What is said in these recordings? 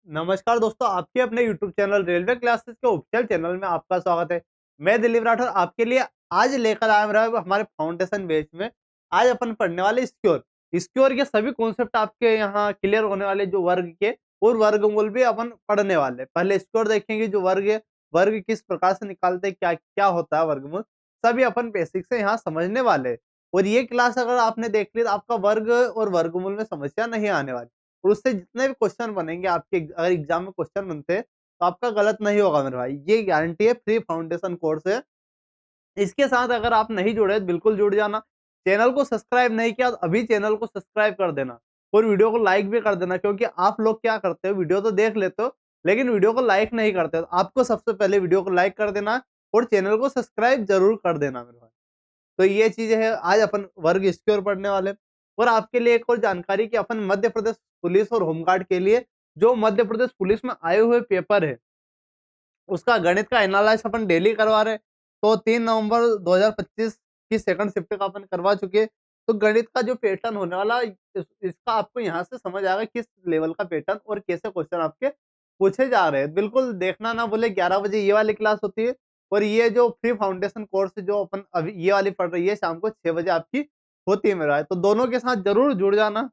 नमस्कार दोस्तों, आपके अपने यूट्यूब चैनल रेलवे क्लासेस के ऑफिशियल चैनल में आपका स्वागत है। मैं दिलीप राठौर आपके लिए आज लेकर आया हूं हमारे फाउंडेशन बैच में। आज अपन पढ़ने वाले स्क्योर। स्क्योर के सभी कॉन्सेप्ट आपके यहाँ क्लियर होने वाले, जो वर्ग के और वर्गमूल भी अपन पढ़ने वाले हैं। पहले स्क्योर देखेंगे, जो वर्ग है, वर्ग किस प्रकार से निकालते हैं, क्या क्या होता है वर्गमूल, सभी अपन बेसिक से यहाँ समझने वाले हैं। और ये क्लास अगर आपने देख ली तो आपका वर्ग और वर्गमूल में समस्या नहीं आने वाली। और उससे जितने भी क्वेश्चन बनेंगे आपके, अगर एग्जाम में क्वेश्चन बनते हैं तो आपका गलत नहीं होगा मेरे भाई, ये गारंटी है। फ्री फाउंडेशन कोर्स है। इसके साथ अगर आप नहीं जुड़े तो बिल्कुल जुड़ जाना। चैनल को सब्सक्राइब नहीं किया तो अभी चैनल को सब्सक्राइब कर देना और वीडियो को लाइक भी कर देना, क्योंकि आप लोग क्या करते हो, वीडियो तो देख लेते हो लेकिन वीडियो को लाइक नहीं करते। तो आपको सबसे पहले वीडियो को लाइक कर देना और चैनल को सब्सक्राइब जरूर कर देना मेरे भाई। तो ये चीजें है, आज अपन वर्ग स्क्वायर पढ़ने वाले। और आपके लिए एक और जानकारी कि अपन मध्य प्रदेश पुलिस और होमगार्ड के लिए जो मध्य प्रदेश पुलिस में आए हुए पेपर है, उसका गणित का एनालाइज अपन डेली करवा रहे। तो 3 नवंबर 2025 की सेकंड शिफ्ट का अपन करवा चुके। तो गणित का जो पैटर्न होने वाला इसका आपको यहाँ से समझ आएगा किस लेवल का पैटर्न और कैसे क्वेश्चन आपके पूछे जा रहे हैं। बिल्कुल देखना ना भूले, 11 बजे ये वाली क्लास होती है। और ये जो फ्री फाउंडेशन कोर्स जो अपन अभी ये वाली पढ़ रही है, शाम को 6 बजे आपकी होती है मेरा। तो दोनों के साथ जरूर जुड़ जाना।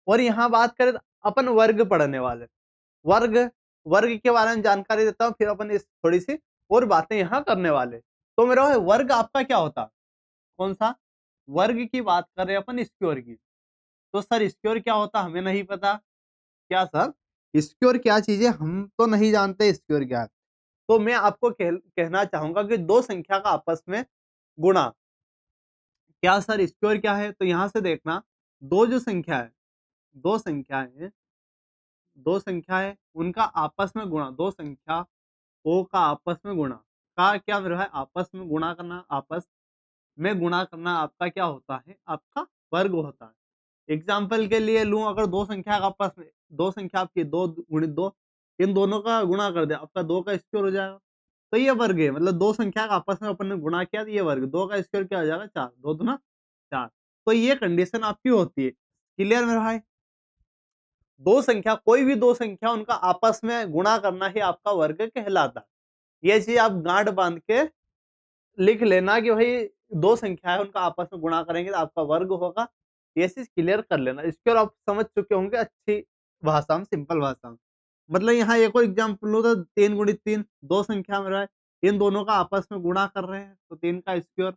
और यहाँ बात करें तो अपन वर्ग पढ़ने वाले। वर्ग वर्ग के बारे में जानकारी देता हूँ, फिर अपन इस थोड़ी सी और बातें यहाँ करने वाले। तो मेरा वर्ग आपका क्या होता, कौन सा वर्ग की बात कर रहे हैं अपन, स्क्वायर की। तो सर स्क्वायर क्या होता हमें नहीं पता। क्या सर, स्क्वायर क्या चीज है हम तो नहीं जानते स्क्वायर क्या है। तो मैं आपको कहना चाहूंगा कि दो संख्या का आपस में गुणा। क्या सर स्क्वायर क्या है, तो यहाँ से देखना, दो जो संख्या है, दो संख्याएं हैं, दो संख्या है उनका आपस में गुणा, दो संख्या ओ का आपस में गुणा। का क्या मेरा है, आपस में गुणा करना, आपस में गुणा करना आपका क्या होता है, आपका वर्ग होता है। एग्जाम्पल के लिए लूं, अगर दो संख्या का आपस में, दो संख्या आपकी दो गुणित दो, इन दोनों का गुणा कर दे, आपका दो का स्क्वायर हो जाएगा। तो ये वर्ग है, मतलब दो संख्या का आपस में अपन ने गुणा किया तो ये वर्ग, दो का स्क्वायर क्या हो जाएगा, चार, दो दुना चार। तो ये कंडीशन आपकी होती है। क्लियर मेरा भाई। दो संख्या, कोई भी दो संख्या उनका आपस में गुणा करना ही आपका वर्ग कहलाता है। ये चीज आप गांठ बांध के लिख लेना कि भाई दो संख्या है उनका आपस में गुणा करेंगे तो आपका वर्ग होगा। ये चीज क्लियर कर लेना। इसके और आप समझ चुके होंगे अच्छी भाषा में, सिंपल भाषा में। मतलब यहाँ एक और एग्जाम्पल लो तो 3 गुणित 3, दो संख्या में रहा है, इन दोनों का आपस में गुणा कर रहे हैं तो 3 का स्क्वायर,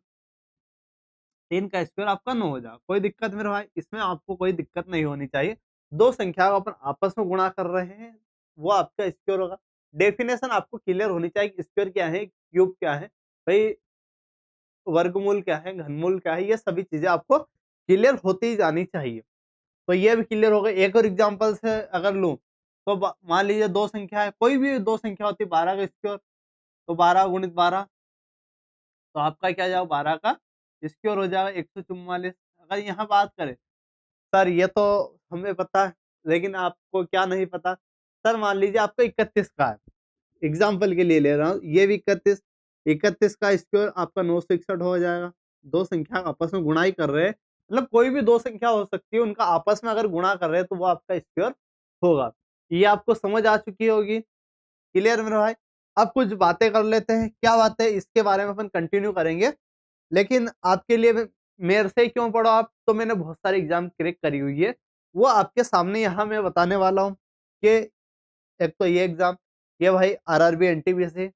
3 का स्क्वायर आपका 9 हो जाएगा। कोई दिक्कत मेरे भाई, इसमें आपको कोई दिक्कत नहीं होनी चाहिए। दो संख्या को अपन आपस में गुणा कर रहे हैं, वो आपका स्क्वायर होगा। डेफिनेशन आपको क्लियर होनी चाहिए कि स्क्वायर क्या है, क्यूब क्या है, भाई वर्गमूल क्या है, घनमूल क्या है, ये सभी चीजें आपको क्लियर होती ही जानी चाहिए। तो ये भी क्लियर हो गई। एक और एग्जांपल से अगर लूं तो मान लीजिए दो संख्या है, कोई भी दो संख्या होती है, 12 का स्क्वायर, तो 12 गुणित 12, तो आपका क्या जाएगा, 12 का स्क्वायर हो जाएगा 144। अगर यहाँ बात करें, सर ये तो हमें पता है लेकिन आपको क्या नहीं पता, सर मान लीजिए आपको 31 का है, एग्जाम्पल के लिए ले रहा हूँ, ये भी 31, 31 का स्क्वायर आपका 961 हो जाएगा। दो संख्या आपस में गुणा ही कर रहे हैं, मतलब कोई भी दो संख्या हो सकती है, उनका आपस में अगर गुणा कर रहे हैं तो वो आपका स्क्वायर होगा। ये आपको समझ आ चुकी होगी। क्लियर मेरे भाई। अब कुछ बातें कर लेते हैं, क्या बातें इसके बारे में अपन कंटिन्यू करेंगे। लेकिन आपके लिए मेरे से क्यों पढ़ो आप, तो मैंने बहुत सारे एग्जाम क्रैक करी हुई है, वो आपके सामने यहाँ मैं बताने वाला हूँ। कि एक तो ये एग्जाम, ये भाई आरआरबी एनटीपीसी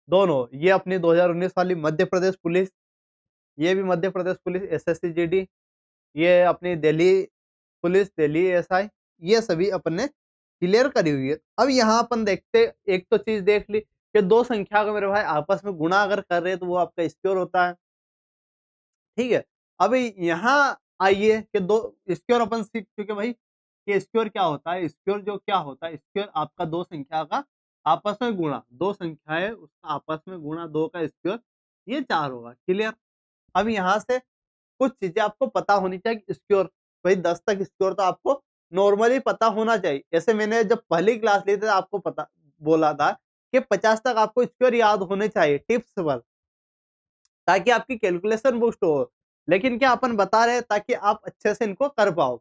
दोनों, ये अपनी 2019 वाली मध्य प्रदेश पुलिस, ये भी Madhya Pradesh police SSC GD, ये अपनी दिल्ली पुलिस, दिल्ली एसआई, ये सभी अपन ने क्लियर करी हुई है। अब यहाँ अपन देखते, एक तो चीज देख ली कि दो संख्या को मेरे भाई आपस में गुणा अगर कर रहे हैं तो वो आपका स्क्वायर होता है। ठीक है। अब यहाँ आइए कि दो स्क्वायर अपन सीख चुके भाई कि स्क्वायर क्या होता है। स्क्वायर जो क्या होता है, स्क्वायर आपका दो संख्या का आपस में गुणा, दो संख्या है उसका आपस में गुणा, दो का स्क्वायर, ये चार होगा। क्लियर। अब यहाँ से कुछ चीजें आपको पता होनी चाहिए। स्क्वायर भाई 10 तक स्क्वायर तो आपको नॉर्मली पता होना चाहिए। जैसे मैंने जब पहली क्लास ली थी तो आपको पता बोला था कि 50 तक आपको स्क्वायर याद होने चाहिए टिप्स पर, ताकि आपकी कैलकुलेशन बूस्ट हो। लेकिन क्या अपन बता रहे हैं ताकि आप अच्छे से इनको कर पाओ।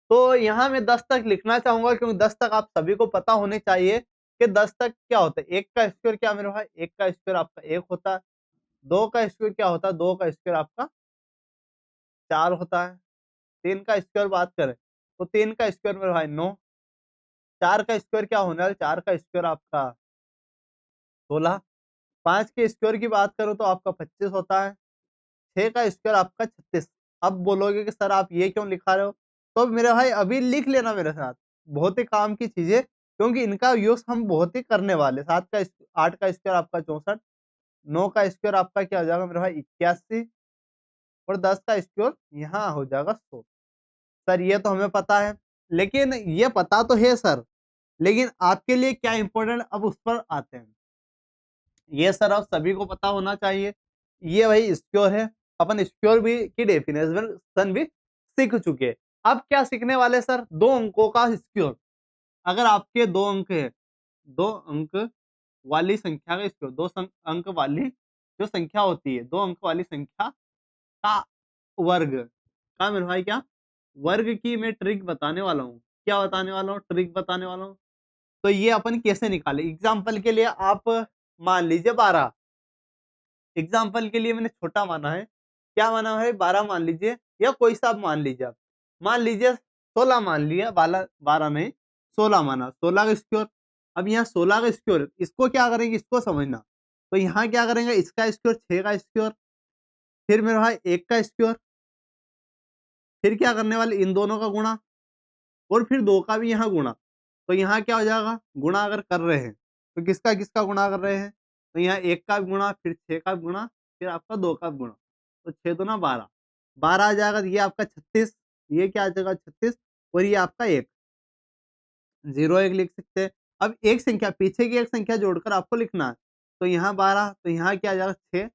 तो यहाँ मैं 10 तक लिखना चाहूंगा, क्योंकि 10 तक आप सभी को पता होने चाहिए कि 10 तक क्या होता है। 1 का स्क्वायर क्या मेरे भाई, 1 का स्क्वायर आपका 1 होता है। 2 का स्क्वायर क्या होता है, 2 का स्क्वायर आपका 4 होता है। 3 का स्क्वायर बात करें तो 3 का स्क्वायर मेरे भाई 9। 4 का स्क्वायर क्या होने वाला, 4 का स्क्वायर आपका 16। 5 के स्क्वायर की बात करो तो आपका 25 होता है। 6 का स्क्वायर आपका 36। अब बोलोगे कि सर आप ये क्यों लिखा रहे हो, तो मेरे भाई अभी लिख लेना मेरे साथ, बहुत ही काम की चीजें, क्योंकि इनका यूज हम बहुत ही करने वाले। 8 का स्क्वायर आपका 64। 9 का स्क्वायर आपका क्या हो जाएगा मेरे भाई 81। और 10 का स्क्वायर यहाँ हो जाएगा 100। सर ये तो हमें पता है, लेकिन ये पता तो है सर, लेकिन आपके लिए क्या इंपॉर्टेंट, अब उस पर आते हैं। ये सर अब सभी को पता होना चाहिए। ये भाई स्क्योर है, अपन स्क्योर भी की डेफिनेशन भी सीख चुके हैं। अब क्या सीखने वाले सर, 2 अंकों का स्क्योर। अगर आपके 2 अंक है, 2 अंक वाली संख्या का स्क्योर, अंक वाली जो संख्या होती है, 2 अंक वाली संख्या का वर्ग का मेरे भाई क्या वर्ग की मैं ट्रिक बताने वाला हूँ। क्या बताने वाला हूँ, ट्रिक बताने वाला हूँ। तो ये अपन कैसे निकाले, एग्जाम्पल के लिए आप मान लीजिए 12। एग्जाम्पल के लिए मैंने छोटा माना है, क्या माना है 12 मान लीजिए, या कोई सा आप मान लीजिए। आप मान लीजिए 16 मान लिया, 12 नहीं 16 माना, 16 का स्क्वायर। अब यहाँ 16 का स्क्वायर, इसको क्या करेंगे, इसको समझना। तो यहाँ क्या करेंगे, इसका स्क्वायर 6 का स्क्वायर, फिर मेरे भाई 1 का स्क्वायर, फिर क्या करने वाले इन दोनों का गुणा, और फिर 2 का भी यहाँ गुणा। तो यहाँ क्या हो जाएगा, गुणा अगर कर रहे हैं तो किसका किसका गुणा कर रहे हैं, तो यहाँ 1 का भी गुणा, फिर 6 का भी गुणा, फिर आपका 2 का भी गुणा। तो 6 दूना 12, 12 आ जाएगा। तो ये आपका 36, ये क्या आ जाएगा 36, और ये आपका 1, 0 1 लिख सकते हैं। अब एक संख्या पीछे की एक संख्या जोड़कर आपको लिखना है। तो यहाँ 12, तो यहाँ क्या आ जाएगा 6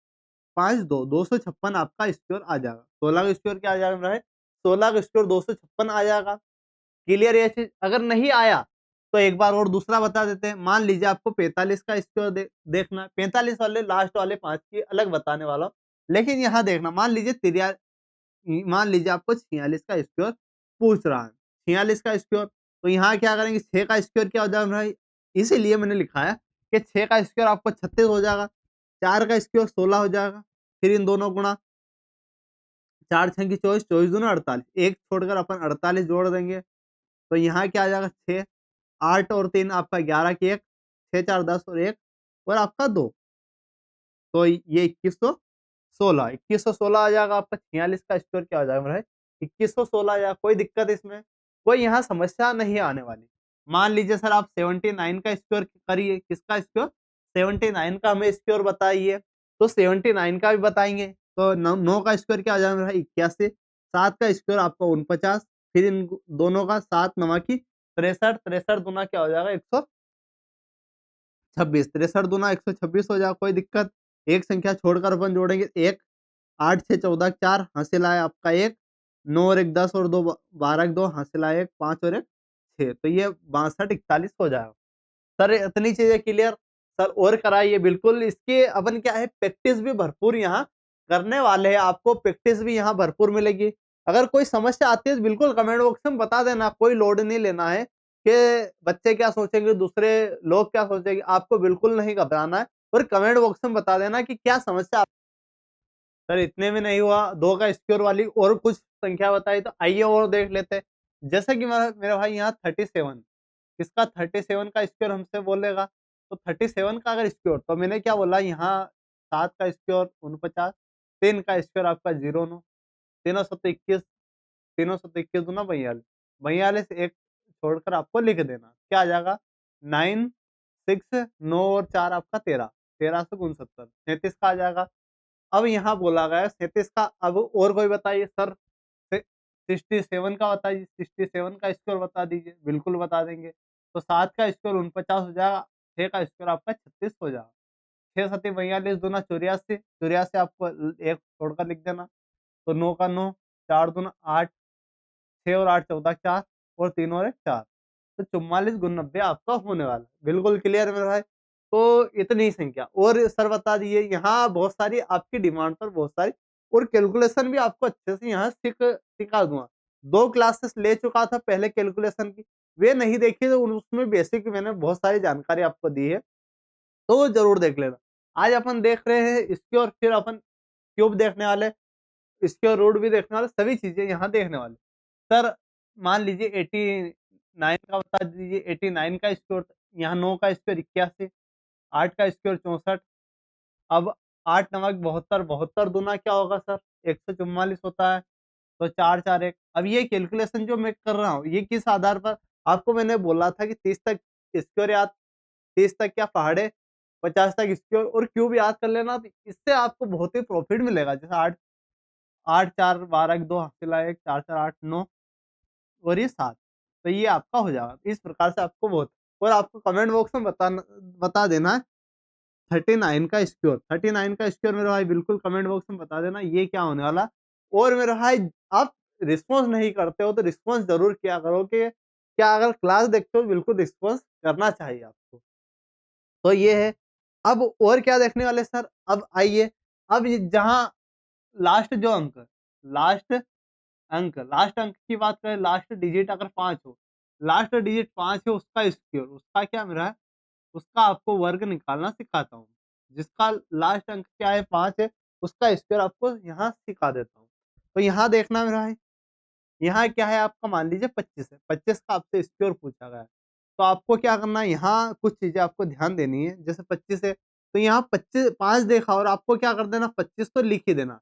5 2 256 आपका स्क्वायर आ जाएगा। 16 का स्क्वायर क्या आ जाएगा मेरा, 16 का स्क्वायर 256 आ जाएगा। क्लियर ये चीज, अगर नहीं आया तो एक बार और दूसरा बता देते हैं। मान लीजिए आपको 45 का स्क्वायर देखना है, 45 वाले लास्ट वाले 5 की अलग बताने वाला हूँ, लेकिन यहाँ देखना। मान लीजिए आपको 46 का स्क्वायर पूछ रहा है, 46 का स्क्वायर। तो यहाँ क्या करेंगे, 6 का स्क्वायर क्या हो जाएगा भाई, इसीलिए मैंने लिखा है कि 6 का स्क्वायर आपको 36 हो जाएगा। 4 का स्क्वायर 16 हो जाएगा, फिर इन दोनों गुणा, 4 6 की 24, 24 दूना 48, एक छोड़कर अपन 48 जोड़ देंगे। तो यहाँ क्या आ जाएगा 6, 8 और 3 आपका 11 की 1, 6 4 10 और 1 और आपका 2। तो ये 2116 आ जाएगा आपका। 46 का स्क्वायर क्या हो जाएगा मेरा, 2116 आ जाएगा। कोई दिक्कत इसमें, कोई यहाँ समस्या नहीं आने वाली। मान लीजिए सर आप 79 का स्क्वायर करिए, किसका स्क्वायर, 79 का हमें स्क्वायर बताइए। तो 79 का भी बताएंगे। तो 9 का स्क्वायर क्या आ जाएगा मेरा 81, 7 का स्क्वायर आपका 49, फिर इन दोनों का 7 9 की 63, 63 दूना क्या हो जाएगा 126, 63 दूना 126 हो जाएगा। कोई दिक्कत, एक संख्या छोड़कर अपन जोड़ेंगे 1, 8 6 14 4 हासिल आया आपका 1, 9 और 1 10 और 2 12 2 हासिल आया 1, 5 और 1 6। तो ये 62 41 हो जाएगा। सर इतनी चीजें क्लियर, सर और कराइए बिल्कुल। इसके अपन क्या है, प्रैक्टिस भी भरपूर यहाँ करने वाले हैं, आपको प्रैक्टिस भी यहाँ भरपूर मिलेगी। अगर कोई समस्या आती है तो बिल्कुल कमेंट बॉक्स में बता देना, कोई लोड नहीं लेना है कि बच्चे क्या सोचेंगे, दूसरे लोग क्या सोचेंगे। आपको बिल्कुल नहीं घबराना है, और कमेंट बॉक्स में बता देना कि क्या समस्या। सर इतने में नहीं हुआ, 2 का स्क्वायर वाली और कुछ संख्या बताई, तो आइए और देख लेते हैं। जैसे कि मेरा भाई यहाँ 37, इसका 37 का स्क्वायर हमसे बोलेगा। तो 37 का अगर स्क्वायर, तो मैंने क्या बोला यहाँ 7 का स्क्वायर 49, 3 का स्क्वायर आपका 09, 321, 321 दूना 42, 42 एक छोड़कर आपको लिख देना, क्या आ जाएगा 9 6 9 और 4 आपका 13, 13 से 69, 37 का आ जाएगा। अब यहाँ बोला गया है 37 का। अब और कोई बताइए सर, 67 का बताइए, 67 का स्क्वायर बता दीजिए। बिल्कुल बता देंगे। तो 7 का स्क्वायर 49 हो जाएगा, 6 का स्क्वायर आपका 36 हो जाएगा। 6 सत्ती 42 दूना 84, 84 आपको एक छोड़कर लिख देना। तो 9 का 9, 4 दूना 8, 6 और 8 14 4 और 3 और 1 4। तो 44 गुण 90 आपका होने वाला है। बिल्कुल क्लियर है मेरे भाई। तो इतनी संख्या और सर बता दिए, यहाँ बहुत सारी आपकी डिमांड पर बहुत सारी और कैलकुलेशन भी आपको अच्छे से यहाँ सिखा दूंगा। 2 क्लासेस ले चुका था पहले कैलकुलेशन की, वे नहीं देखी तो उसमें बेसिक मैंने बहुत सारी जानकारी आपको दी है, तो वो ज़रूर देख लेना। आज अपन देख रहे हैं इसकी और फिर अपन क्यूब देखने वाले, इसके और रूट भी देखने वाले, सभी चीज़ें यहाँ देखने वाले। सर मान लीजिए 89 का बता दीजिए, 89 का स्क्वायर, यहाँ 9 का स्क्वायर 81, 8 का स्क्वायर 64, अब 8 नमक 72, 72 दूना क्या होगा सर? 144 होता है, तो 4 4 1। अब ये कैलकुलेशन जो मैं कर रहा हूँ, ये किस आधार पर? आपको मैंने बोला था कि 30 तक स्क्वायर याद, 30 तक क्या पहाड़े, 50 तक स्क्वायर और क्यूब याद कर लेना, तो इससे आपको बहुत ही प्रॉफिट मिलेगा। जैसे 8 8 4 12 2 हासिल 1 4 4 8 9 और ये 7, तो ये आपका हो जाएगा। इस प्रकार से आपको बहुत, और आपको कमेंट बॉक्स में बता देना है 39 का स्क्वायर, 39 का स्क्वायर मेरे भाई बिल्कुल कमेंट बॉक्स में बता देना ये क्या होने वाला। और मेरे भाई आप रिस्पॉन्स नहीं करते हो तो रिस्पॉन्स ज़रूर किया करो कि क्या, अगर क्लास देखते हो बिल्कुल रिस्पॉन्स करना चाहिए आपको। तो ये है। अब और क्या देखने वाले सर? अब आइए, अब ये जहाँ लास्ट जो अंक, लास्ट लास्ट अंक की बात करें, लास्ट डिजिट अगर 5 हो, लास्ट डिजिट 5 है उसका स्क्वायर, उसका क्या मेरा है? उसका आपको वर्ग निकालना सिखाता हूँ। जिसका लास्ट अंक क्या है 5 है, उसका स्क्वायर आपको यहाँ सिखा देता हूँ। तो यहाँ देखना मेरा है, यहाँ क्या है आपका, मान लीजिए 25 है, 25 का आपसे स्क्वायर पूछा गया है। तो आपको क्या करना है, यहाँ कुछ चीज़ें आपको ध्यान देनी है। जैसे 25 है, तो यहाँ 25 5 देखा और आपको क्या कर देना, 25 तो लिख ही देना।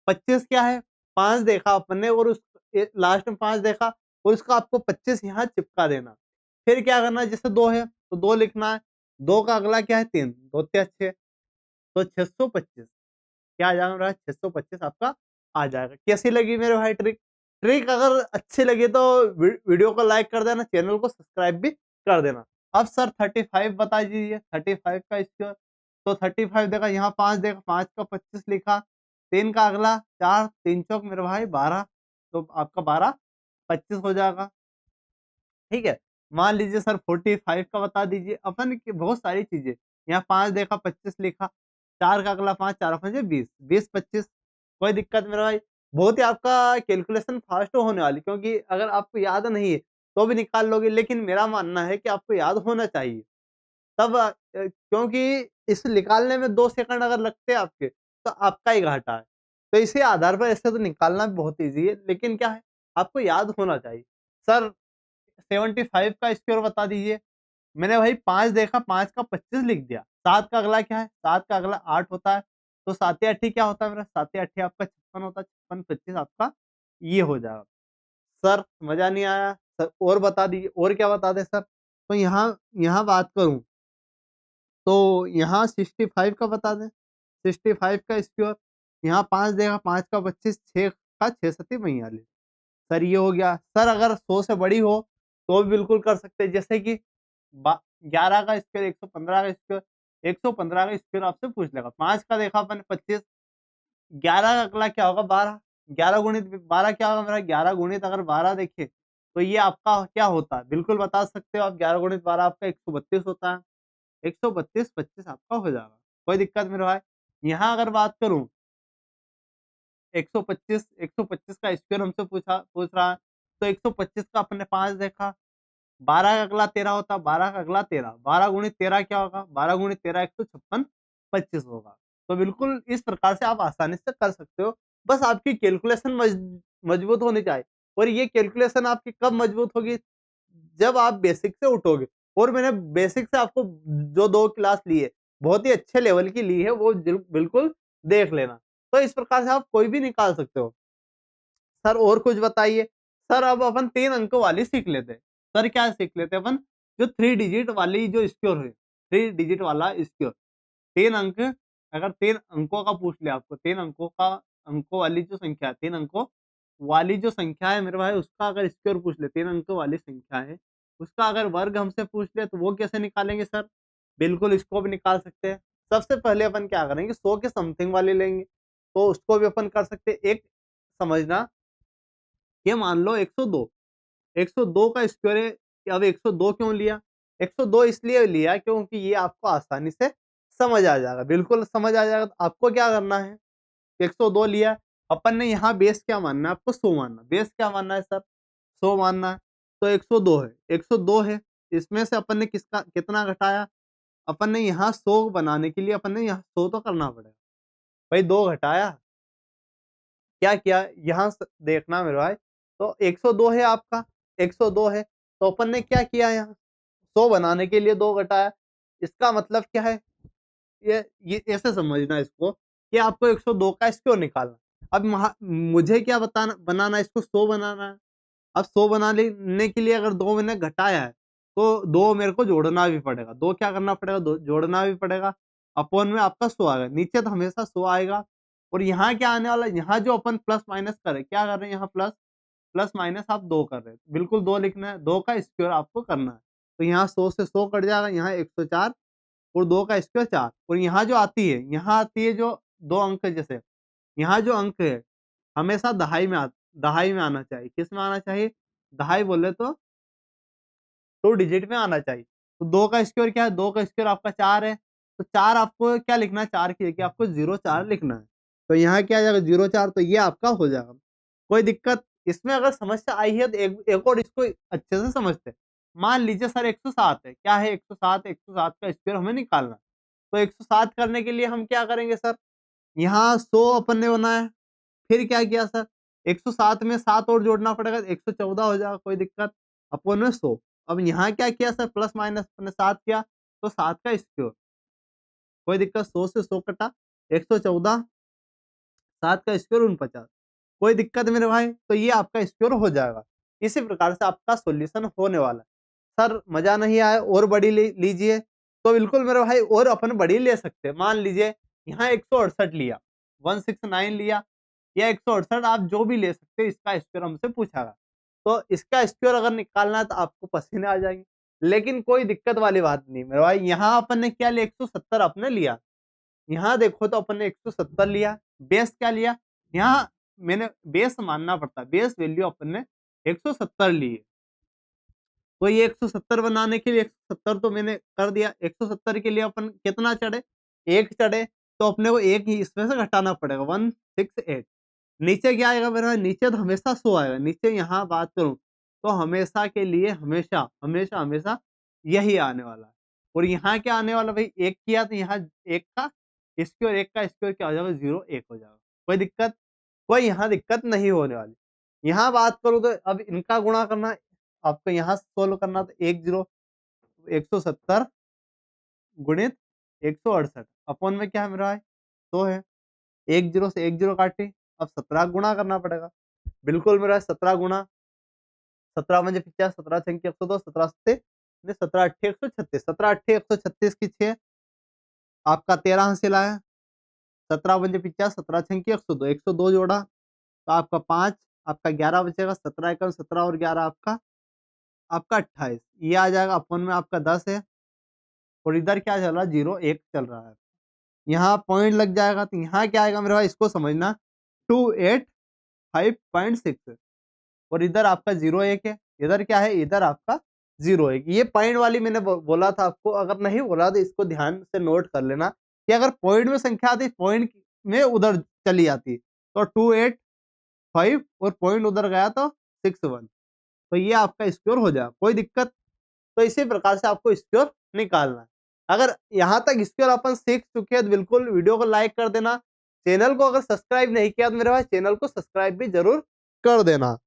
25 क्या है, 5 देखा अपन ने और उस लास्ट में 5 देखा और उसका आपको 25 यहाँ चिपका देना। फिर क्या करना है, जैसे 2 है, तो 2 लिखना है। 2 का अगला क्या है, 3, 2 तिया 6, तो 625 क्या आ जाएगा मेरा, 625 आपका आ जाएगा। कैसी लगी मेरे भाई ट्रिक? ट्रिक अगर अच्छी लगी तो वीडियो को लाइक कर देना, चैनल को सब्सक्राइब भी कर देना। अब सर 35 बता दीजिए, 35 का स्क्वायर, तो 35 देखा, यहाँ 5 देखा, 5 का 25 लिखा, 3 का अगला 4, 3 चौक मेरे भाई 12, तो आपका 12 25 हो जाएगा। ठीक है? मान लीजिए सर 45 का बता दीजिए, अपन की बहुत सारी चीज़ें, यहाँ 5 देखा 25 लिखा, 4 का अगला 5, 4 5 20, 20 25, कोई दिक्कत मेरा भाई। बहुत ही आपका कैलकुलेशन फास्ट होने वाली, क्योंकि अगर आपको याद नहीं है, तो भी निकाल लोगे, लेकिन मेरा मानना है कि आपको याद होना चाहिए। तब क्योंकि इसे निकालने में 2 सेकंड अगर लगते हैं आपके, तो आपका ही घाटा है। तो इसी आधार पर ऐसे तो निकालना भी बहुत ईज़ी है, लेकिन क्या है, आपको याद होना चाहिए। सर 75 का स्क्वायर बता दीजिए। मैंने भाई 5 देखा, 5 का 25 लिख दिया। 7 का अगला क्या है? 7 का अगला 8 होता है। तो 7 या 8 क्या होता है मेरा? 7 या 8 आपका 56 होता है। 56 25 आपका ये हो जाएगा। सर मज़ा नहीं आया? सर और बता दीजिए, और क्या बता दें सर? तो यहाँ यहाँ बात करूँ, तो यहाँ 65 का बता दें। 65 का स्क्वायर, यहाँ 5 देगा, 5 का 25, 6 का 6 सत्ती 42। सर ये हो गया। सर अगर 100 से बड़ी हो, तो भी बिल्कुल कर सकते हैं। जैसे कि बा 11 का स्क्वायर, 115 का स्क्वायर, 115 का स्क्वायर आपसे पूछ लेगा। 5 का देखा अपन 25, 11 का अगला क्या होगा 12, 11 गुणित 12 क्या होगा मेरा, 11 गुणित अगर 12 देखें, तो ये आपका क्या होता है? बिल्कुल बता सकते हो आप, 11 गुणित 12 आपका 132 होता है। 132 25 आपका हो जाएगा। कोई दिक्कत मेरे भाई। यहाँ अगर बात करूँ, 125 का स्क्वायर हमसे पूछ रहा है, तो 125 का अपने 5 देखा, 12 का अगला 13 होता है, 12 का अगला 13, 12 गुणित 13 क्या होगा? 12 गुणित 13 156 25 होगा। तो बिल्कुल इस प्रकार से आप आसानी से कर सकते हो। बस आपकी कैलकुलेशन मजबूत होनी चाहिए, और ये कैलकुलेशन आपकी कब मजबूत होगी? जब आप बेसिक से उठोगे। और मैंने बेसिक से आपको जो 2 क्लास ली है, बहुत ही अच्छे लेवल की ली है, वो बिल्कुल देख लेना। तो इस प्रकार से आप कोई भी निकाल सकते हो। सर और कुछ बताइए? सर अब अपन 3 अंक वाली सीख लेते हैं। सर क्या सीख लेते हैं अपन? जो 3 डिजिट वाली जो स्क्वायर है, 3 डिजिट वाला स्क्वायर, 3 अंक, अगर 3 अंकों का पूछ लिया आपको, 3 अंकों का, अंकों वाली जो संख्या है, 3 अंकों वाली जो संख्या है मेरे भाई, उसका अगर स्क्वायर पूछ ले, 3 अंकों वाली संख्या है, उसका अगर वर्ग हमसे पूछ ले, तो वो कैसे निकालेंगे सर? बिल्कुल इसको भी निकाल सकते हैं। सबसे पहले अपन क्या करेंगे, 100 के समथिंग वाली लेंगे, तो उसको भी अपन कर सकते हैं। एक समझना, ये मान लो 102, 102 का स्क्वायर है। अब 102 क्यों लिया? 102 इसलिए लिया क्योंकि ये आपको आसानी से समझ आ जाएगा, बिल्कुल समझ आ जाएगा। तो आपको क्या करना है, 102 लिया, अपन ने यहाँ बेस क्या मानना है, आपको 100 मानना। बेस क्या मानना है सर? 100 मानना है तो 102 है, 102 है। इसमें से अपन ने किसका कितना घटाया? अपन ने यहाँ 100 बनाने के लिए अपन ने यहाँ 100 तो करना पड़ेगा। भाई 2 घटाया, क्या किया? यहाँ देखना मेरे भाई, तो 102 है आपका, 102 है तो अपन ने क्या किया? यहाँ 100 बनाने के लिए 2 घटाया। इसका मतलब क्या है? ये ऐसे समझना इसको कि आपको 102 का स्क्वायर निकालना। अब मुझे क्या बताना बनाना है? इसको 100 बनाना है। अब 100 बनाने के लिए अगर 2 मैंने घटाया है तो 2 मेरे को जोड़ना भी पड़ेगा। 2 क्या करना पड़ेगा? 2 जोड़ना भी पड़ेगा। अपॉन में आपका 100 आएगा। नीचे तो हमेशा 100 आएगा। और यहाँ क्या आने वाला है? यहाँ जो अपन प्लस माइनस कर रहे हैं, क्या कर रहे हैं? यहाँ प्लस प्लस माइनस आप 2 कर रहे हैं। बिल्कुल 2 लिखना है, 2 का स्क्वायर आपको करना है। तो यहाँ 100 से 100 कट जाएगा, यहाँ 104 और 2 का स्क्वायर 4। और यहाँ जो आती है, यहाँ आती है जो 2 अंक है, जैसे यहाँ जो अंक है हमेशा दहाई में आना चाहिए। किस में आना चाहिए? दहाई बोले तो 2 डिजिट में आना चाहिए। तो 2 का स्क्वायर क्या है? 2 का स्क्वायर आपका 4 है। तो 4 आपको क्या लिखना है? 4 की जगह आपको 04 लिखना है। तो यहाँ क्या आ जाएगा? 04। तो ये आपका हो जाएगा। कोई दिक्कत इसमें अगर समस्या आई है तो एक और इसको अच्छे से समझते हैं। मान लीजिए सर 107 है। क्या है? 107, 107 का स्क्वायर हमें निकालना है। तो 107 करने के लिए हम क्या करेंगे सर? यहाँ 100 अपन ने बनाया, फिर क्या किया सर? 107 में 7 और जोड़ना पड़ेगा, 114 हो जाएगा। कोई दिक्कत? अपॉन में 100। अब यहाँ क्या किया सर? प्लस माइनस अपने 7 किया, तो 7 का स्क्वायर। कोई दिक्कत? 100 से 100 कटा, 114, 7 का स्क्वायर 49। कोई दिक्कत मेरे भाई? तो ये आपका स्क्वायर हो जाएगा। इसी प्रकार से आपका सॉल्यूशन होने वाला है। सर मजा नहीं आया और बड़ी लीजिए, तो बिल्कुल मेरे भाई और अपन बड़ी ले सकते हैं। मान लीजिए यहाँ 168 लिया, 169 लिया, या 168 आप जो भी ले सकते हैं। इसका स्क्वायर हमसे पूछा गया, तो इसका स्क्वायर अगर निकालना है तो आपको पसीने आ जाएंगे। लेकिन कोई दिक्कत वाली बात नहीं मेरे भाई। यहाँ अपन ने क्या लिया? 170 आपने लिया। यहाँ देखो तो अपन ने 170 लिया। बेस क्या लिया? यहाँ मैंने बेस मानना पड़ता है, बेस वैल्यू अपन ने 170 ली है। तो ये 170 बनाने के लिए 170 तो मैंने कर दिया। 170 के लिए अपन कितना चढ़े? 1 चढ़े, तो अपने को 1 ही इसमें से घटाना पड़ेगा, 168। नीचे क्या आएगा मेरा? नीचे तो हमेशा 100 आएगा। नीचे यहाँ बात करूँ तो हमेशा के लिए हमेशा हमेशा हमेशा यही आने वाला है। और यहाँ क्या आने वाला भाई? 1 किया तो यहाँ 1 का स्क्वायर, 1 का स्क्वायर क्या हो जाएगा? 0, 1 हो जाएगा। कोई दिक्कत? कोई यहाँ दिक्कत नहीं होने वाली। यहाँ बात करूँ तो अब इनका गुणा करना, आपको यहाँ सोल्व करना, तो 1 0 170 गुणित 168 अपॉन में क्या है मेरा? 100 है। 1 0 से 1 0 काटे, अब 17 गुणा करना पड़ेगा। बिल्कुल मेरा 17 गुणा, 17 पंजे 50, 17 छंके 102, 17 सत्ते 17 अट्ठे 136, 17 अट्ठे 136 की 6 आपका 13 हासिल आया। 17 पंजे 50, 17 छंके 102, 102 जोड़ा तो आपका 5, आपका 11 बचेगा। 17 एकम 17 और 11 आपका 28। ये आ जाएगा। अपॉन में आपका 10 है और इधर क्या चल रहा है? 0 1 चल रहा है। यहाँ पॉइंट लग जाएगा तो यहाँ क्या आएगा मेरे भाई? इसको समझना, 285.6 और इधर आपका 0 1 है। इधर क्या है? इधर आपका 0 1। ये पॉइंट वाली मैंने बोला था आपको। अगर नहीं बोला तो इसको ध्यान से नोट कर लेना कि अगर पॉइंट में संख्या आती, पॉइंट में उधर चली जाती, तो 285 और पॉइंट उधर गया तो 61, तो ये आपका स्क्वायर हो जाएगा। कोई दिक्कत? तो इसी प्रकार से आपको स्क्वायर निकालना है। अगर यहाँ तक स्क्वायर अपन सीख चुके हैं तो बिल्कुल वीडियो को लाइक कर देना। चैनल को अगर सब्सक्राइब नहीं किया तो मेरे भाई चैनल को सब्सक्राइब भी जरूर कर देना।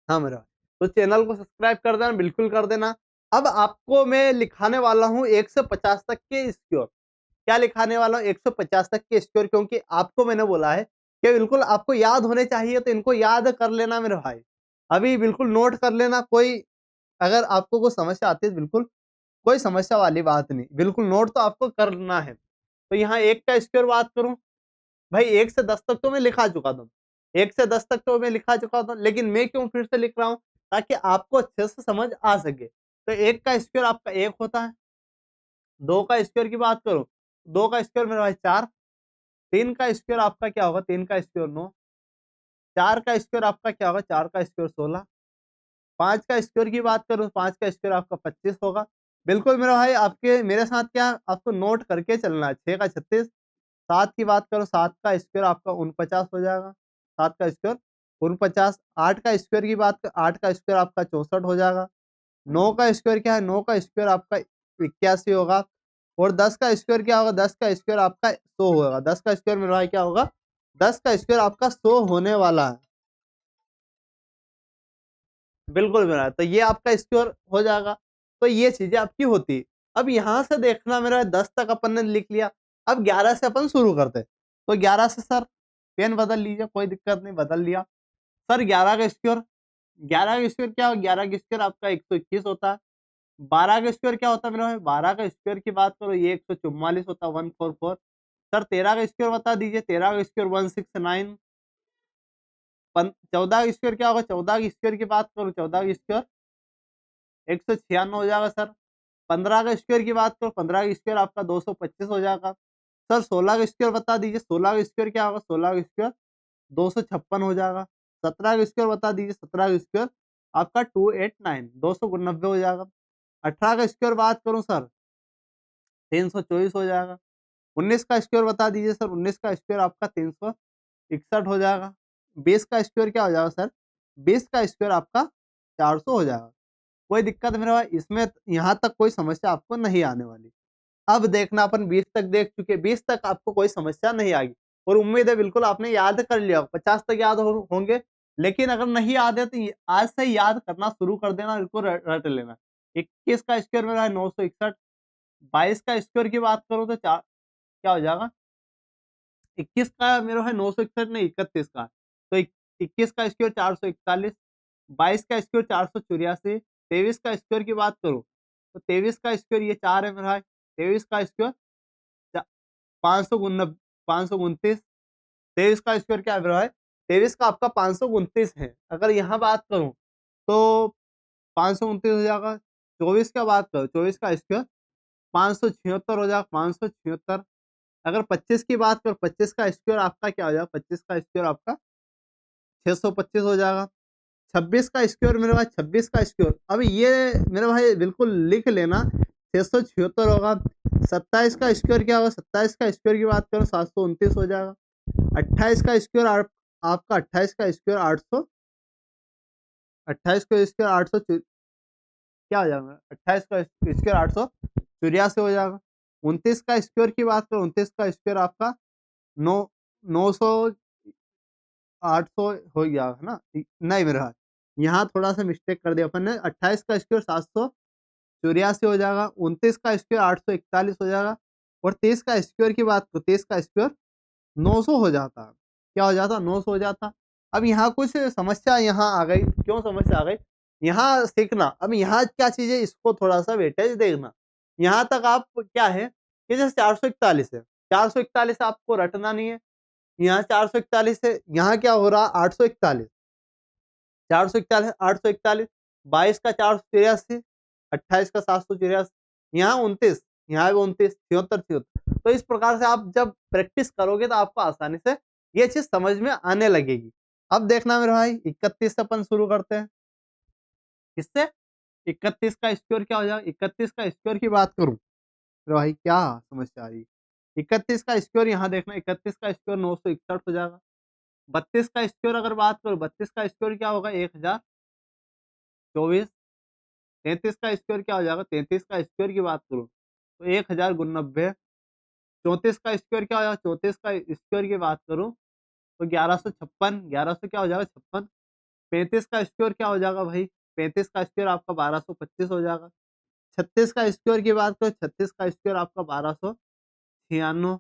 हाँ मेरा, तो चैनल को सब्सक्राइब कर देना, बिल्कुल कर देना। अब आपको मैं लिखाने वाला हूँ 1 से 50 तक के स्क्वायर। क्या लिखाने वाला हूँ? 150 तक के स्क्वायर, क्योंकि आपको मैंने बोला है कि बिल्कुल आपको याद होने चाहिए, तो इनको याद कर लेना मेरे भाई। अभी बिल्कुल नोट कर लेना। कोई अगर आपको कोई समस्या आती है तो बिल्कुल कोई समस्या वाली बात नहीं, बिल्कुल नोट तो आपको करना है। तो यहाँ 1 का स्क्वायर बात करूँ, भाई 1 से 10 तक तो मैं लिखा चुका था। 1 से 10 तक तो मैं लिखा चुका था, लेकिन मैं क्यों फिर से लिख रहा हूँ? ताकि आपको अच्छे से समझ आ सके। तो 1 का स्क्वायर आपका 1 होता है। 2 का स्क्वायर की बात करूँ, 2 का स्क्वायर मेरा भाई 4। 3 का स्क्वायर आपका क्या होगा? 3 का स्क्वायर 9। 4 का स्क्वायर आपका क्या होगा? 4 का स्क्वायर 16। 5 का स्क्वायर की बात करूँ, 5 का स्क्वायर आपका 25 होगा। बिल्कुल मेरा भाई, आपके मेरे साथ क्या आपको नोट करके चलना है। 6 का 36, 7 की बात करो, 7 का स्क्वायर आपका 49 हो जाएगा, 7 का स्क्वायर 49। 8 का स्क्वायर की बात कर, 8 का स्क्वायर आपका 64 हो जाएगा। 9 का स्क्वायर क्या है, 9 का स्क्वायर आपका 81 होगा। और 10 का स्क्वायर क्या होगा, 10 का स्क्वायर आपका 100 होगा। 10 का स्क्वायर मेरा भाई क्या होगा, 10 का स्क्वायर आपका 100 होने वाला है। बिल्कुल मेरा, तो ये आपका स्क्वायर हो जाएगा। तो ये चीजें आपकी होती है। अब यहाँ से देखना मेरा, 10 तक अपन ने लिख लिया। अब 11 से अपन शुरू करते हैं। तो 11 से सर पेन बदल लीजिए, कोई दिक्कत नहीं, बदल लिया। सर 11 का स्क्वायर, 11 का स्क्वायर क्या हो, 11 का स्क्वायर आपका 121 होता है। 12 का स्क्वायर क्या होता है मेरा भाई, 12 का स्क्वायर की बात करो ये 144 होता है, 144। सर 13 का स्क्वायर बता दीजिए, 13 का स्क्वायर 169। 14 का स्क्वायर क्या होगा, 14 की स्क्वायर की बात करो, 14 की स्क्वायर 196 हो जाएगा सर। 15 का स्क्वायर की बात करो, 15 का स्क्वायर आपका 225 हो जाएगा। सर 16 का स्क्वायर बता दीजिए, 16 का स्क्वायर क्या होगा, 16 का स्क्वायर 256 हो जाएगा। 17 का स्क्वायर बता दीजिए, 17 का स्क्वायर आपका 289 299 हो जाएगा। 18 का स्क्वायर बात करूं सर, 324 हो जाएगा। 19 का स्क्वायर बता दीजिए सर, 19 का स्क्वायर आपका 361 हो जाएगा। 20 का स्क्वायर क्या हो जाएगा सर, 20 का स्क्वायर आपका 400 हो जाएगा। कोई दिक्कत मेरे भाई इसमें, यहाँ तक कोई समस्या आपको नहीं आने वाली। अब देखना, अपन 20 तक देख चुके, 20 तक आपको कोई समस्या नहीं आएगी। और उम्मीद है बिल्कुल आपने याद कर लिया, 50 तक याद होंगे। लेकिन अगर नहीं याद है तो आज से याद करना शुरू कर देना, बिल्कुल रट लेना। 21 का स्क्वायर मेरा है 961। 22 का स्क्वायर की बात करो तो क्या हो जाएगा, 21 का मेरा है 961 नहीं 31 का। तो 21 का स्क्वायर 441। 22 का स्क्वायर 484। 23 का स्क्वायर की बात करो तो 23 का स्क्वायर ये 4 है मेरा भाई। 23 का स्क्वायर 529। 23 का स्क्वायर क्या है मेरा भाई, 23 का आपका 529 है। अगर यहाँ बात करूं तो 529 हो जाएगा। 24 का बात करो, 24 का स्क्वायर 576 हो जाएगा, 576। अगर 25 की बात करो, 25 का स्क्वायर आपका क्या हो जाएगा, 25 का स्क्वायर आपका 625 हो जाएगा। 26 का स्क्वायर मेरे भाई, 26 का स्क्वायर अब ये मेरे भाई बिल्कुल लिख लेना, 676 होगा। 27 का स्क्वायर क्या होगा, 27 का स्क्वायर की बात करो 729 हो जाएगा। 28 का स्क्वायर आपका 28 का स्क्वायर 800, 28 का स्क्वायर 800 क्या हो जाएगा, 28 का स्क्वायर 884 हो जाएगा। 29 का स्क्वायर की बात करो, 29 का स्क्वायर आपका नौ 900 800 हो गया है ना, नहीं मेरा यहाँ थोड़ा सा मिस्टेक कर दिया अपन ने। 28 का स्क्वायर 784 हो जाएगा। 29 का स्क्वायर 841 हो जाएगा। और 30 का स्क्वायर की बात करो, 30 का स्क्वायर 900 हो जाता। क्या हो जाता, 900 हो जाता। अब यहाँ कुछ समस्या यहाँ आ गई, क्यों समस्या आ गई, यहाँ सीखना। अब यहाँ क्या चीज है, इसको थोड़ा सा वेटेज देखना। यहाँ तक आप क्या है कि जैसे 441 है, 441 आपको रटना नहीं है। यहाँ 441 है, यहाँ क्या हो रहा 841, 441 841। 22 का 483, 28 का 784, यहाँ 29, यहाँ भी 29, 76 76। तो इस प्रकार से आप जब प्रैक्टिस करोगे तो आपको आसानी से ये चीज समझ में आने लगेगी। अब देखना मेरे भाई, 31 से अपन शुरू करते हैं। किससे, 31 का स्क्वायर क्या हो जाएगा, 31 का स्क्वायर की बात करूं तो भाई क्या समस्या आ रही है। 31 का स्क्वायर यहाँ देखना, 31 का स्क्वायर 961 हो जाएगा। 32 का स्क्वायर अगर बात करो, 32 का स्क्वायर क्या होगा 1024। 33 का स्क्वायर क्या हो जाएगा, 33 का स्क्वायर की बात करो तो 1000 × 90। 34 का स्क्वायर क्या हो जाएगा, 34 का स्क्वायर की बात करूं तो 1156, 1100 क्या हो जाएगा 56। 35 का स्क्वायर क्या हो जाएगा भाई, 35 का स्क्वायर आपका 1225 हो जाएगा। 36 का स्क्वायर की बात करो, 36 का स्क्वायर आपका 1296।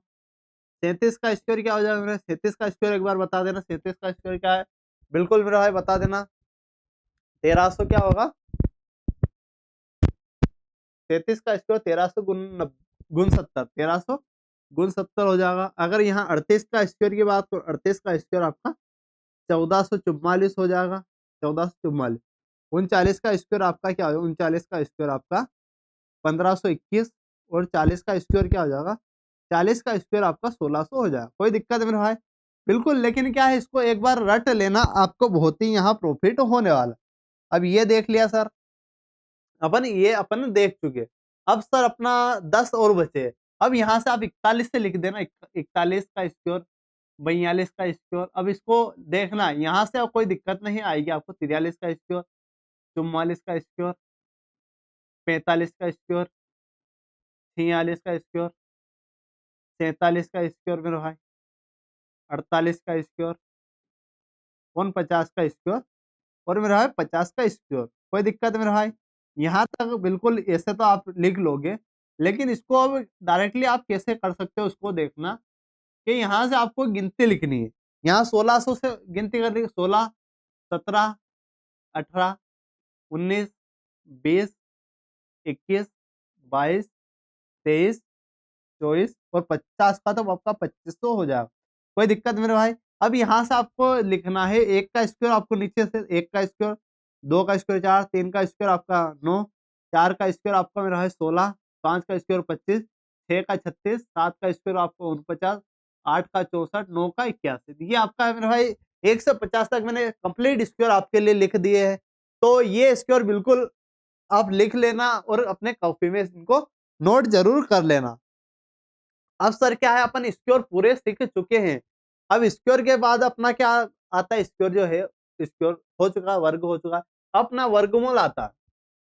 37 का स्क्वायर क्या हो जाएगा मेरा, 37 का स्क्वायर एक बार बता देना, 37 का स्क्वायर क्या है, बिल्कुल मेरा भाई बता देना। 1300 क्या होगा, 33 का स्क्वायर 1300 गुण 70, 1300 × 70 हो जाएगा। अगर यहाँ 38 का स्क्वायर की बात करो, 38 का स्क्वायर आपका 1444 हो जाएगा, 1444। 39 का स्क्वायर आपका क्या होगा, 39 का स्क्वायर आपका 1521। और 40 का स्क्वायर क्या हो जाएगा, 40 का स्क्वायर आपका 1600 हो जाएगा। कोई दिक्कत मेरे भाई, बिल्कुल। लेकिन क्या है, इसको एक बार रट लेना, आपको बहुत ही यहाँ प्रॉफिट होने वाला। अब ये देख लिया सर, अपन ये अपन देख चुके। अब सर अपना 10 और बचे। अब यहाँ से आप 41 से लिख देना, 41 का स्क्वायर, 42 का स्क्वायर। अब इसको देखना, यहाँ से अब कोई दिक्कत नहीं आएगी आपको। 43 का स्क्वायर, 44 का स्क्वायर, 45 का स्क्वायर, 46 का स्क्वायर, 47 का स्क्वायर मेरे भाई, 48 का स्क्वायर, 49 का स्क्वायर और मेरा भाई 50 का स्क्वायर। कोई दिक्कत है मेरा भाई? यहाँ तक बिल्कुल ऐसे तो आप लिख लोगे, लेकिन इसको अब डायरेक्टली आप कैसे कर सकते हो उसको देखना, कि यहाँ से आपको गिनती लिखनी है। यहाँ 1600 से गिनती करनी है, 16, 17, 18, 19, 20, 21, 22, 23, 24 और 50 का तो आपका 2500 हो जाएगा। कोई दिक्कत मेरे भाई? अब यहाँ से आपको लिखना है, एक का स्क्वायर आपको नीचे से, एक का स्क्वायर, दो का स्क्वायर 4, तीन का स्क्वायर आपका 9, चार का स्क्वायर आपका मेरा है 16, पांच का स्क्वायर 25, छह का 36, सात का स्क्वायर आपको 49, आठ का 64, नौ का 81। ये आपका है मेरे भाई 1 से 50 तक मैंने कंप्लीट स्क्वायर आपके लिए लिख दिए हैं। तो ये स्क्वायर बिल्कुल आप लिख लेना और अपने कॉपी में इनको नोट जरूर कर लेना। अब सर क्या है, अपन स्क्वायर पूरे सीख चुके हैं। अब स्क्वायर के बाद अपना क्या आता है, स्क्वायर जो है, स्क्वायर हो चुका, वर्ग हो चुका, अपना वर्गमूल आता है।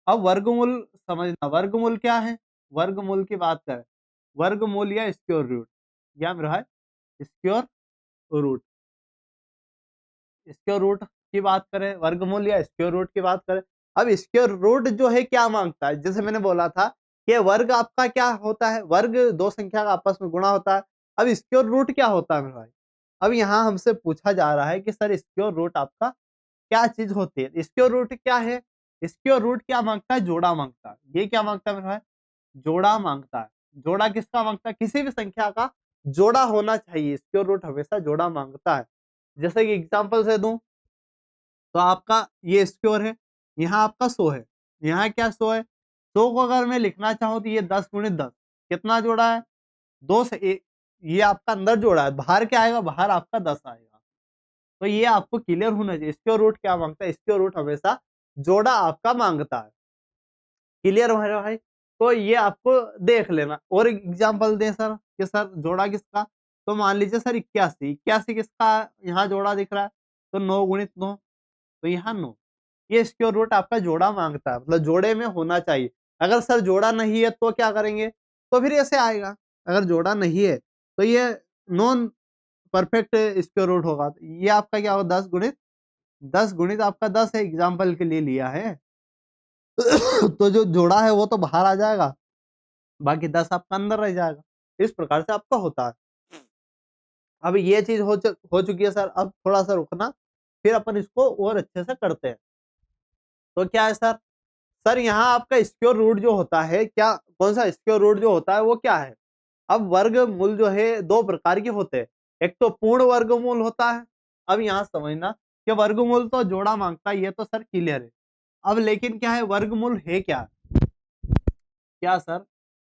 अब वर्गमूल समझना, वर्गमूल क्या है? वर्गमूल की बात करें, वर्गमूल या स्क्वायर रूट, या मेरा है स्क्वायर रूट, स्क्वायर रूट की बात करें, वर्गमूल या स्क्वायर रूट की बात करें। अब स्क्वायर रूट जो है क्या मांगता है, जैसे मैंने बोला था कि वर्ग आपका क्या होता है, वर्ग दो संख्या का आपस में गुणा होता है। अब स्क्वायर रूट क्या होता है मेरे भाई? अब यहाँ हमसे पूछा जा रहा है कि सर स्क्वायर रूट आपका क्या चीज होती है? स्क्वायर रूट क्या है? स्क्वायर रूट क्या मांगता है? जोड़ा मांगता है। ये क्या मांगता है मेरे भाई? जोड़ा मांगता है। जोड़ा किसका मांगता है? किसी भी संख्या का जोड़ा होना चाहिए। स्क्वायर रूट हमेशा जोड़ा मांगता है। जैसे कि एग्जांपल से दूं, तो आपका ये स्क्वायर है, यहाँ आपका 100 है, यहाँ क्या 100 है, 100 को अगर मैं लिखना चाहूँ तो ये 10 गुणित 10 कितना जोड़ा है? 2 से ये आपका अंदर जोड़ा है, बाहर क्या आएगा? बाहर आपका 10 आएगा। तो ये आपको क्लियर होना चाहिए, स्क्वायर रूट क्या मांगता है? स्क्वायर रूट हमेशा जोड़ा आपका मांगता है। क्लियर हो रहा है भाई? तो ये आपको देख लेना। और एग्जांपल दें सर कि सर जोड़ा किसका, तो मान लीजिए सर 81, 81 किसका यहाँ जोड़ा दिख रहा है, तो 9 गुणित 9, तो यहाँ 9। ये स्क्वायर रूट आपका जोड़ा मांगता है, मतलब जोड़े में होना चाहिए। अगर सर जोड़ा नहीं है तो क्या करेंगे, तो फिर ऐसे आएगा। अगर जोड़ा नहीं है तो ये नॉन परफेक्ट स्क्वायर रूट होगा। तो ये आपका क्या होगा, 10 गुणित आपका 10 है, एग्जाम्पल के लिए लिया है। तो जो जोड़ा है वो तो बाहर आ जाएगा, बाकी 10 आपका अंदर रह जाएगा। इस प्रकार से आपका होता है। अब ये चीज हो चुकी है सर। अब थोड़ा सा रुकना, फिर अपन इसको और अच्छे से करते हैं। तो क्या है सर, सर यहाँ आपका स्क्वायर रूट जो होता है, क्या कौन सा स्क्वायर रूट जो होता है वो क्या है? अब वर्गमूल जो है दो प्रकार के होते हैं। एक तो पूर्ण वर्गमूल होता है। अब यहाँ समझना कि वर्गमूल तो जोड़ा मांगता है, ये तो सर क्लियर है। अब लेकिन क्या है, वर्गमूल है क्या? क्या सर,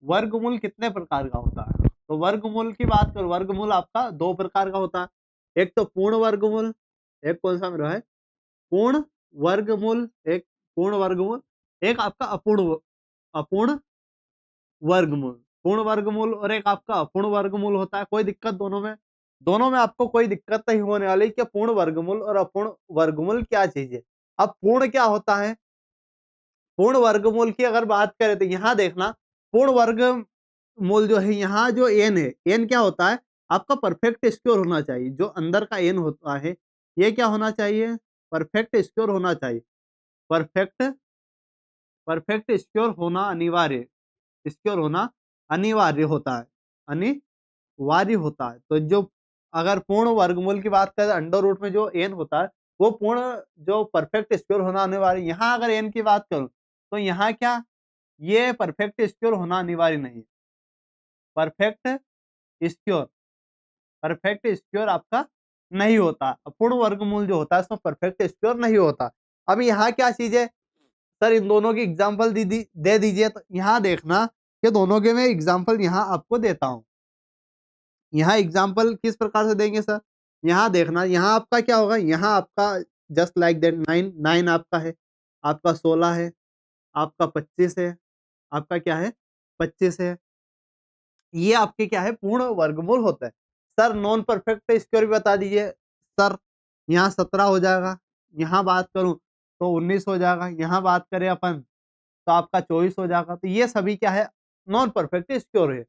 वर्गमूल कितने प्रकार का होता है? तो वर्गमूल की बात करो, वर्गमूल आपका दो प्रकार का होता है। एक तो पूर्ण वर्गमूल, एक कौन सा मेरा है, पूर्ण वर्गमूल, एक पूर्ण वर्गमूल, एक आपका अपूर्ण वर्गमूल। पूर्ण वर्गमूल और एक आपका अपूर्ण वर्गमूल होता है। कोई दिक्कत दोनों में आपको कोई दिक्कत नहीं होने वाली कि पूर्ण वर्गमूल और अपूर्ण वर्गमूल क्या चीज है। अब पूर्ण क्या होता है, पूर्ण वर्गमूल की अगर बात करें तो यहाँ देखना, पूर्ण वर्गमूल जो है, यहाँ जो एन है, एन क्या होता है आपका? परफेक्ट स्क्वायर होना चाहिए। जो अंदर का एन होता है ये क्या होना चाहिए? परफेक्ट स्क्वायर होना चाहिए। परफेक्ट परफेक्ट स्क्वायर होना अनिवार्य, स्क्वायर होना अनिवार्य होता है, अनिवार्य होता है। तो जो अगर पूर्ण वर्गमूल की बात करें, अंडर रूट में जो एन होता है वो पूर्ण जो परफेक्ट स्क्वायर होना अनिवार्य। यहाँ अगर एन की बात करूं तो यहाँ क्या, ये परफेक्ट स्क्वायर होना अनिवार्य नहीं है। परफेक्ट स्क्वायर, परफेक्ट स्क्वायर आपका नहीं होता। पूर्ण वर्गमूल जो होता है उसमें परफेक्ट स्क्वायर नहीं होता। अब यहाँ क्या चीज है सर, इन दोनों की एग्जाम्पल दे दीजिए। तो यहाँ देखना कि दोनों के मैं एग्जाम्पल यहाँ आपको देता हूँ। यहाँ एग्जाम्पल किस प्रकार से देंगे सर, यहाँ देखना, यहाँ आपका क्या होगा, यहाँ आपका जस्ट लाइक दैट 9 आपका है, आपका 16 है, आपका 25 है, आपका क्या है 25 है। ये आपके क्या है, पूर्ण वर्गमूल होता है। सर नॉन परफेक्ट स्क्वायर भी बता दीजिए। सर यहाँ 17 हो जाएगा, यहाँ बात करूं तो 19 हो जाएगा, यहाँ बात करें अपन तो आपका 24 हो जाएगा। तो ये सभी क्या है, नॉन परफेक्ट स्क्वायर है।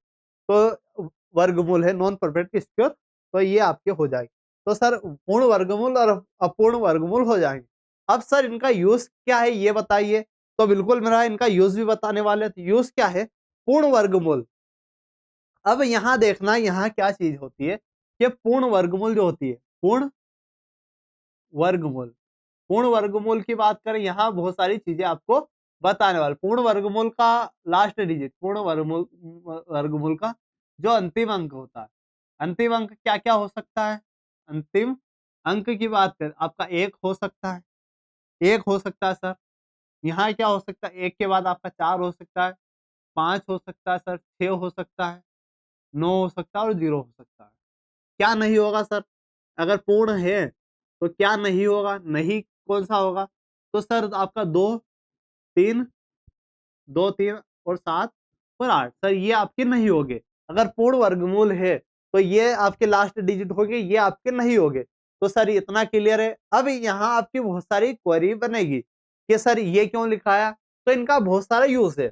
तो वर्गमूल है नॉन परफेक्ट स्क्वायर, तो ये आपके हो जाएंगे। तो सर पूर्ण वर्गमूल और अपूर्ण वर्गमूल हो जाएंगे। अब सर इनका यूज क्या है ये बताइए। तो बिल्कुल मेरा इनका यूज भी बताने वाले हैं। तो यूज क्या है, पूर्ण वर्गमूल। अब यहाँ देखना, यहाँ क्या चीज होती है कि पूर्ण वर्गमूल जो होती है, पूर्ण वर्गमूल, पूर्ण वर्गमूल की बात करें, यहाँ बहुत सारी चीजें आपको बताने वाले। पूर्ण वर्गमूल का लास्ट डिजिट, पूर्ण वर्गमूल वर्गमूल का जो अंतिम अंक होता है, अंतिम अंक क्या क्या हो सकता है। अंतिम अंक की बात करें, आपका एक हो सकता है, एक हो सकता है सर। यहाँ क्या हो सकता है, एक के बाद आपका 4 हो सकता है, 5 हो सकता है सर, 6 हो सकता है, 9 हो सकता है और 0 हो सकता है। क्या नहीं होगा सर, अगर पूर्ण है तो क्या नहीं होगा, नहीं कौन सा होगा। तो सर आपका 2 3 2 3 और 7 और 8, सर ये आपके नहीं होंगे। अगर पूर्ण वर्गमूल है तो ये आपके लास्ट डिजिट होंगे, ये आपके नहीं होंगे। तो सर इतना क्लियर है। अब यहाँ आपकी बहुत सारी क्वेरी बनेगी कि सर ये क्यों लिखाया। तो इनका बहुत सारा यूज है।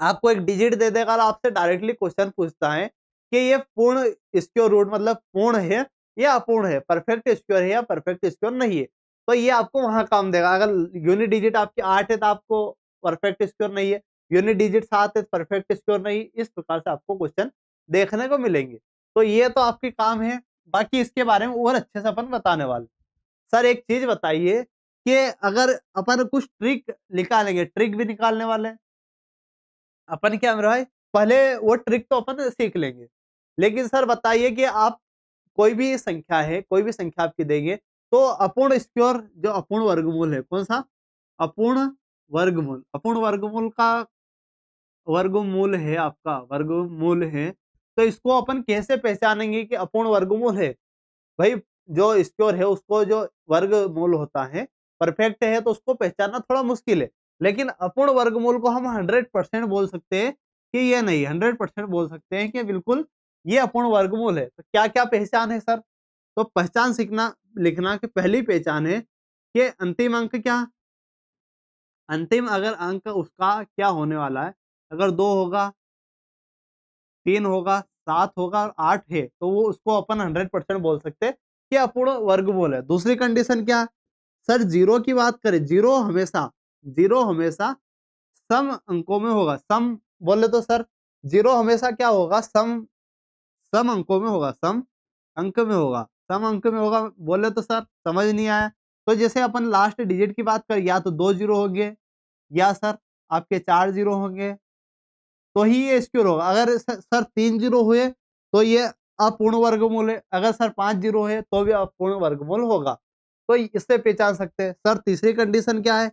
आपको एक डिजिट दे देगा और आपसे डायरेक्टली क्वेश्चन पूछता है कि ये पूर्ण स्क्वायर रूट मतलब पूर्ण है या अपूर्ण है, परफेक्ट स्क्वायर है या परफेक्ट स्क्वायर नहीं है। तो ये आपको वहां काम देगा। अगर यूनिट डिजिट आपकी 8 है तो आपको परफेक्ट स्क्वायर नहीं है, यूनिट डिजिट 7 है तो परफेक्ट स्क्वायर नहीं। इस प्रकार से आपको क्वेश्चन देखने को मिलेंगे। तो ये तो आपके काम है। बाकी इसके बारे में और अच्छे से अपन बताने वाले। सर एक चीज बताइए कि अगर अपन कुछ ट्रिक निकालेंगे, ट्रिक भी निकालने वाले हैं अपन, क्या मेरा भाई, पहले वो ट्रिक तो अपन सीख लेंगे। लेकिन सर बताइए कि आप कोई भी संख्या है, कोई भी संख्या आपकी देंगे तो अपूर्ण स्क्वायर जो अपूर्ण वर्गमूल है, कौन सा, अपूर्ण वर्गमूल, अपूर्ण वर्गमूल का वर्गमूल है आपका, वर्गमूल है। तो इसको अपन कैसे पहचानेंगे कि अपूर्ण वर्गमूल है। भाई जो स्क्वायर है उसको जो वर्गमूल होता है, परफेक्ट है तो उसको पहचानना थोड़ा मुश्किल है। लेकिन अपूर्ण वर्गमूल को हम 100% बोल सकते हैं कि ये नहीं, 100% बोल सकते हैं कि बिल्कुल ये अपूर्ण वर्गमूल है। तो क्या क्या पहचान है सर। तो पहचान सीखना, लिखना कि पहली पहचान है कि अंतिम अंक क्या, अंतिम अगर अंक उसका क्या होने वाला है। अगर 2 होगा, 3 होगा, 7 होगा और 8 है तो वो उसको अपन 100% बोल सकते हैं कि अपूर्ण वर्गमूल है। दूसरी कंडीशन क्या, सर जीरो की बात करें, जीरो हमेशा, जीरो हमेशा सम अंकों में होगा। सम बोले तो सर जीरो हमेशा क्या होगा, सम, सम अंकों में होगा, सम अंक में होगा, सम अंक में होगा। बोले तो सर समझ नहीं आया। तो जैसे अपन लास्ट डिजिट की बात करें, या तो 2 जीरो होंगे या सर आपके 4 जीरो होंगे तो ही ये स्क्वायर होगा। अगर सर 3 जीरो हुए तो ये अपूर्ण वर्गमूल है। अगर सर 5 जीरो है तो भी अपूर्ण वर्गमूल होगा। तो इससे पहचान सकते हैं। सर तीसरी कंडीशन क्या है,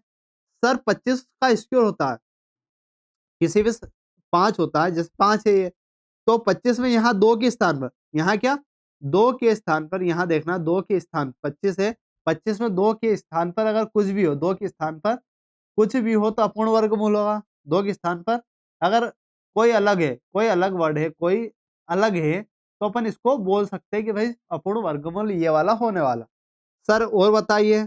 सर 25 का स्क्वायर होता है, किसी भी 5 होता है, जैसे 5 है ये, तो 25 में यहाँ 2 के स्थान पर, यहाँ क्या, 2 के स्थान पर, यहाँ देखना 2 के स्थान 25 है, 25 में 2 के स्थान पर अगर कुछ भी हो, 2 के स्थान पर कुछ भी हो तो अपूर्ण वर्गमूल होगा। 2 के स्थान पर अगर कोई अलग है, कोई अलग वर्ड है, कोई अलग है तो अपन इसको बोल सकते हैं कि भाई अपूर्ण वर्गमूल ये वाला होने वाला। सर और बताइए।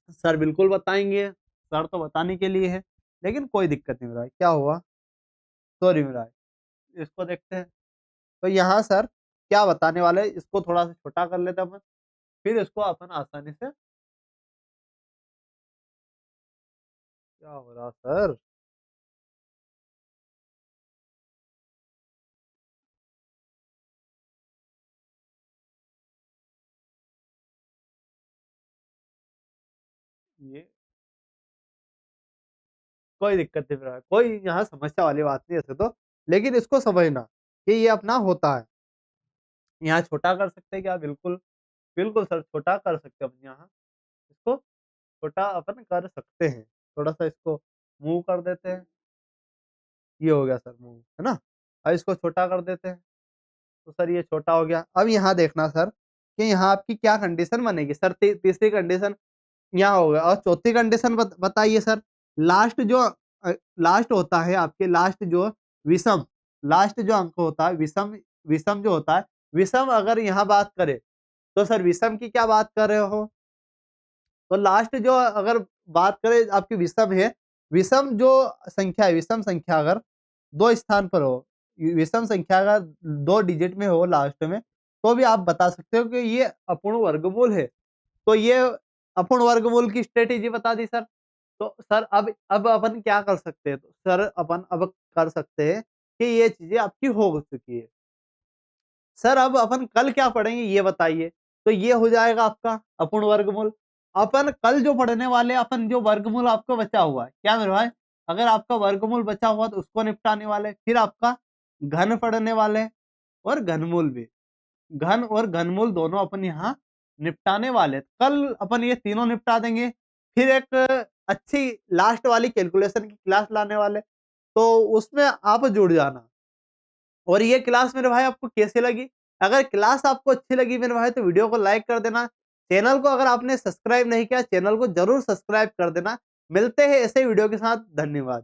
सर बिल्कुल बताएंगे, सर तो बताने के लिए है। लेकिन कोई दिक्कत नहीं हो रहा है, क्या हुआ, सॉरी हो रहा है। इसको देखते हैं। तो यहाँ सर क्या बताने वाले हैं, इसको थोड़ा सा छोटा कर लेते हैं अपन, फिर इसको अपन आसानी से, क्या हो रहा सर, ये कोई दिक्कत नहीं रहा है, कोई यहाँ समस्या वाली बात नहीं है ऐसे तो। लेकिन इसको समझना कि ये अपना होता है। यहाँ छोटा कर सकते हैं क्या, बिल्कुल, बिल्कुल सर छोटा कर सकते हैं अपन यहाँ, इसको छोटा अपन कर सकते हैं। थोड़ा सा इसको मूव कर देते हैं, ये हो गया सर मूव, है ना। अब इसको छोटा कर देते हैं, तो सर ये छोटा हो गया। अब यहाँ देखना सर कि यहाँ आपकी क्या कंडीशन बनेगी। सर तीसरी कंडीशन यहाँ हो गया, और चौथी कंडीशन बताइए सर। लास्ट जो लास्ट होता है आपके लास्ट जो विषम, लास्ट जो अंक होता है विषम, विषम जो होता है विषम, अगर यहाँ बात करें तो सर विषम की क्या बात कर रहे हो? तो लास्ट जो अगर बात करें आपकी विषम है, विषम जो संख्या है, विषम संख्या अगर 2 स्थान पर हो, विषम संख्या अगर 2 डिजिट में हो लास्ट में, तो भी आप बता सकते हो कि ये अपूर्ण वर्गमूल है। तो ये अपूर्ण वर्गमूल की स्ट्रेटेजी बता दी सर। तो सर अब अपन क्या कर सकते हैं? तो सर अपन अब कर सकते हैं कि ये चीज़ें आपकी हो चुकी है। सर अब अपन कल क्या पढ़ेंगे ये बताइए? तो ये हो जाएगा आपका अपूर्ण वर्गमूल। अपन कल जो पढ़ने वाले हैं, अपन जो वर्गमूल आपको बचा हुआ है, क्या मेरे भाई? अगर आपका वर्गमूल बचा हुआ तो उसको निपटाने वाले, फिर आपका घन पढ़ने वाले हैं और घनमूल भी। घन और घनमूल दोनों अपन यहाँ निपटाने वाले हैं। कल अपन ये तीनों निपटा देंगे। फिर एक अच्छी लास्ट वाली कैलकुलेशन की क्लास लाने वाले, तो उसमें आप जुड़ जाना। और ये क्लास मेरे भाई आपको कैसी लगी? अगर क्लास आपको अच्छी लगी मेरे भाई तो वीडियो को लाइक कर देना। चैनल को अगर आपने सब्सक्राइब नहीं किया, चैनल को ज़रूर सब्सक्राइब कर देना। मिलते हैं ऐसे वीडियो के साथ, धन्यवाद।